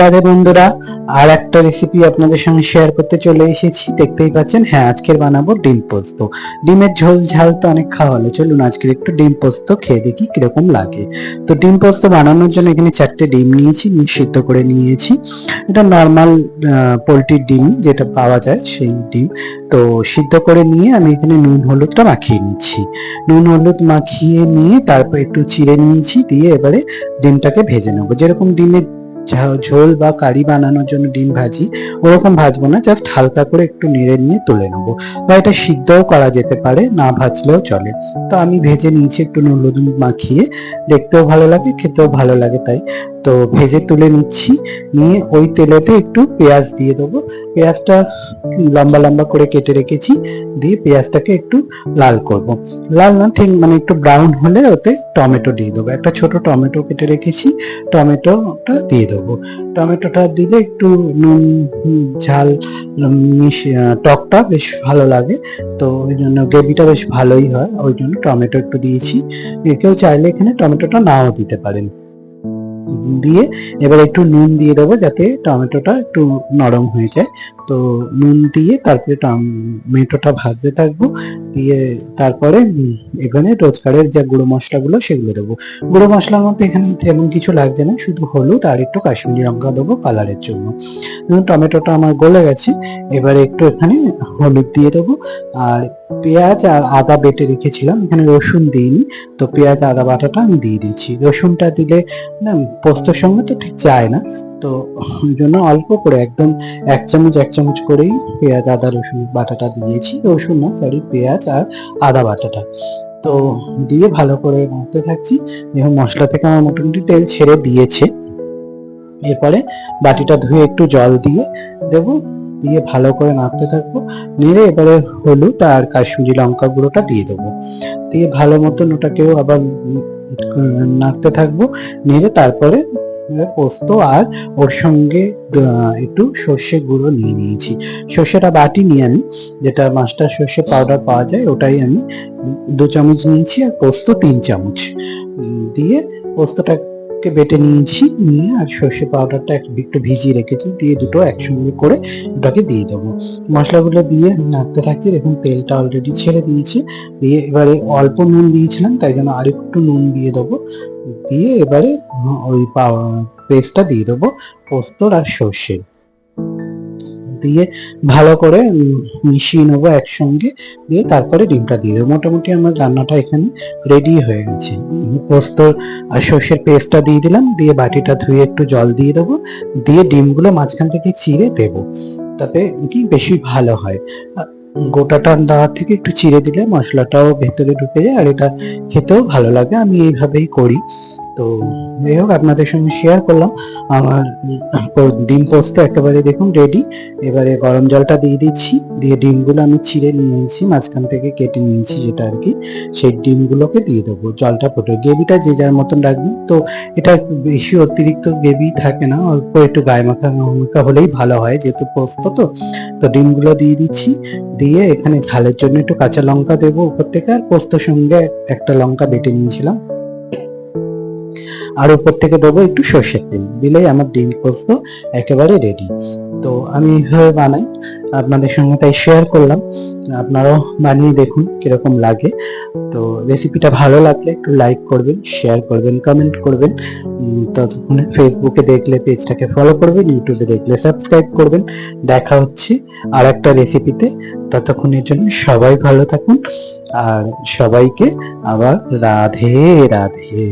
রাধে বন্ধুরা, আর একটা রেসিপি আপনাদের সঙ্গে শেয়ার করতে চলে এসেছি। দেখতেই পাচ্ছেন, হ্যাঁ, আজকের বানাবো ডিম পোস্ত। ডিমের ঝোল ঝাল তো অনেক খাওয়া হলো, চলুন আজকের একটু ডিম পোস্ত খেয়ে দেখি কিরকম লাগে। তো ডিম পোস্ত বানানোর জন্য এখানে 4টে ডিম নিয়েছি, নিয়ে সিদ্ধ করে নিয়েছি। এটা নর্মাল পোলট্রির ডিম যেটা পাওয়া যায় সেই ডিম। তো সিদ্ধ করে নিয়ে আমি এখানে নুন হলুদটা মাখিয়ে নিচ্ছি। নুন হলুদ মাখিয়ে নিয়ে তারপর একটু চিড়ে নিয়েছি, দিয়ে এবারে ডিমটাকে ভেজে নেবো। যেরকম ডিমের ঝোল বা কারি বানানোর জন্য ডিম ভাজি, ওরকম ভাজবো না, জাস্ট হালকা করে একটু নেড়ে নিয়ে তুলে নেবো। বা এটা সিদ্ধও করা যেতে পারে, না ভাজলেও চলে। তো আমি ভেজে নিয়েছি একটু নুন হলুদ মাখিয়ে, দেখতেও ভালো লাগে, খেতেও ভালো লাগে, তাই তো ভেজে তুলে নিচ্ছি। নিয়ে ওই তেলেতে একটু পেঁয়াজ দিয়ে দেবো। পেঁয়াজটা লম্বা লম্বা করে কেটে রেখেছি, দিয়ে পেঁয়াজটাকে একটু লাল করব। লাল না ঠিক, মানে একটু ব্রাউন হলে ওতে টমেটো দিয়ে দেবো। একটা ছোট টমেটো কেটে রেখেছি, টমেটোটা দিয়ে দেবো। টমেটোটা দিলে একটু নুন ঝাল টকটা বেশ ভালো লাগে, তো ওই জন্য গ্রেভিটা বেশ ভালোই হয়, ওই জন্য টমেটো একটু দিয়েছি। কেউ চাইলে এখানে টমেটোটা নাও দিতে পারেন। দিয়ে এবার একটু নুন দিয়ে দেবো যাতে টমেটোটা একটু নরম হয়ে যায়। তো নুন দিয়ে তারপরে টমেটোটা ভাজতে থাকবো। দিয়ে তারপরে এখানে রোজকারের যে গুঁড়ো মশলাগুলো সেগুলো দেবো। গুঁড়ো মশলার মধ্যে এখানে তেমন কিছু লাগছে না, শুধু হলুদ আর একটু কাশ্মীরি লঙ্কা দেবো কালারের জন্য। টমেটোটা আমার গলে গেছে, এবারে একটু এখানে হলুদ দিয়ে দেবো। আর পেঁয়াজ আর আদা বেটে রেখেছিলাম, এখানে রসুন দিইনি, তো পেঁয়াজ আদা বাটাটা আমি দিয়ে দিচ্ছি। রসুনটা দিলে না পোস্তর সঙ্গে তো ঠিক যায় না, তো ওই জন্য অল্প করে একদম এক চামচ করেই পেঁয়াজ আদা রসুন বাটাটা দিয়েছি। রসুন না, সরি, পেঁয়াজ আর আদা বাটাটা তো দিয়ে ভালো করে নাড়তে থাকছি। দেখুন মশলা থেকে আমার মোটামুটি তেল ছেড়ে দিয়েছে। এরপরে বাটিটা ধুয়ে একটু জল দিয়ে দেবো, দিয়ে ভালো করে নাড়তে থাকবো। নেড়ে এবারে হলুদ আর কাশ্মীরি লঙ্কা গুঁড়োটা দিয়ে দেবো। দিয়ে ভালো মতন ওটাকেও আবার নাড়তে থাকবো। নেড়ে তারপরে পোস্ত আর ওর সঙ্গে একটু সর্ষে গুঁড়ো নিয়ে নিয়েছি। সর্ষেটা বাটিনি আমি, যেটা মাস্টার সর্ষে পাউডার পাওয়া যায় ওটাই আমি 2 চামচ নিয়েছি, আর পোস্ত 3 চামচ দিয়ে পোস্তটাকে বেটে নিয়েছি। নিয়ে আর সর্ষে পাউডারটা একটু ভিজিয়ে রেখেছি, দিয়ে দুটো একসঙ্গে করে ওটাকে দিয়ে দেবো। মশলাগুলো দিয়ে নাড়তে থাকছি। দেখুন তেলটা অলরেডি ছেড়ে দিয়েছে। দিয়ে এবারে অল্প নুন দিয়েছিলাম, তাই জন্য আরেকটু নুন দিয়ে দেবো। দিয়ে এবারে ওই পেস্টটা দিয়ে দেবো, পোস্তর আর সর্ষের। দিয়ে ভালো করে মিশিয়ে নেবো একসঙ্গে। দিয়ে তারপরে ডিমটা দিয়ে দেবো। মোটামুটি আমার রান্নাটা এখানে রেডি হয়ে গেছে। পোস্ত আর সর্ষের পেস্টটা দিয়ে দিলাম, দিয়ে বাটিটা ধুয়ে একটু জল দিয়ে দেবো। দিয়ে ডিমগুলো মাঝখান থেকে চিড়ে দেবো, তাতে কি বেশি ভালো হয়। গোটাটা দেওয়ার থেকে একটু চিড়ে দিলে মশলাটাও ভেতরে ঢুকে যায়, আর এটা খেতেও ভালো লাগে। আমি এইভাবেই করি। তো যাই হোক, আপনাদের সঙ্গে শেয়ার করলাম আমার ডিম পোস্ত একেবারে দেখুন রেডি। এবারে গরম জলটা দিয়ে দিচ্ছি, দিয়ে ডিমগুলো আমি ছিঁড়ে নিয়েছি, মাঝখান থেকে কেটে নিয়েছি যেটা আর কি, সেই ডিমগুলোকে দিয়ে দেবো। জলটা ফুটে, গ্রেভিটা যে যার মতন রাখবেন। তো এটা বেশি অতিরিক্ত গ্রেভি থাকে না, অল্প একটু গায়ে মাখা মাখা হলেই ভালো হয়, যেহেতু পোস্ত তো। তো ডিমগুলো দিয়ে দিচ্ছি। দিয়ে এখানে ঝালের জন্য একটু কাঁচা লঙ্কা দেবো উপর থেকে, আর পোস্তর সঙ্গে একটা লঙ্কা বেটে নিয়েছিলাম, আর উপর থেকে দেবো একটু সর্ষের তেল। দিলেই আমার ডিম পোস্ত একেবারে রেডি। তো আমি এইভাবে বানাই, আপনাদের সঙ্গে তাই শেয়ার করলাম। আপনারাও বানিয়ে দেখুন কিরকম লাগে। তো রেসিপিটা ভালো লাগলে একটু লাইক করবেন, শেয়ার করবেন, কমেন্ট করবেন। ততক্ষণে ফেসবুকে দেখলে পেজটাকে ফলো করবেন, ইউটিউবে দেখলে সাবস্ক্রাইব করবেন। দেখা হচ্ছে আর একটা রেসিপিতে। ততক্ষণের জন্য সবাই ভালো থাকুন, আর সবাইকে আবার রাধে রাধে।